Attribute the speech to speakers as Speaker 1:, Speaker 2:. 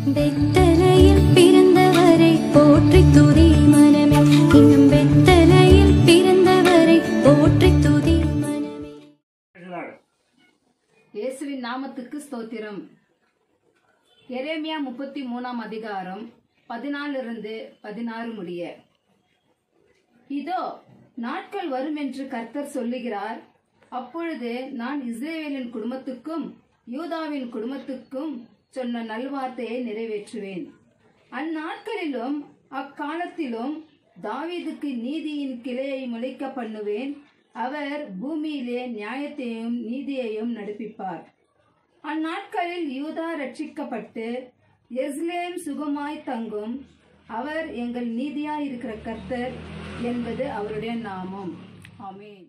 Speaker 1: வெத்தலையில் பிறந்தவரை போற்றி துதி மனமே, இன்னும் வெத்தலையில் பிறந்தவரை போற்றி துதி மனமே.
Speaker 2: இயேசுவின் நாமத்துக்கு ஸ்தோத்திரம். எரேமியா 33 அதிகாரம் 14-16 முடிய. இதோ நாட்கள் வரும் என்று கர்த்தர் சொல்லுகிறார். அப்பொழுது நான் இஸ்ரவேலின் குடும்பத்துக்கும் யூதாவின் குடும்பத்துக்கும் சொன்ன நல்வார்த்தையை நிறைவேற்றுவேன். அந்நாட்களிலும் அக்காலத்திலும் தாவீதுக்கு நீதியின் கிளையை முளைக்க பண்ணுவேன். அவர் பூமியிலே நியாயத்தையும் நீதியையும் நடப்பிப்பார். அந்நாட்களில் யூதா ரட்சிக்கப்பட்டு எருசலேம் சுகமாய் தங்கும். அவர் எங்கள் நீதியாய் இருக்கிற கர்த்தர் என்பது அவருடைய நாமம். ஆமென்.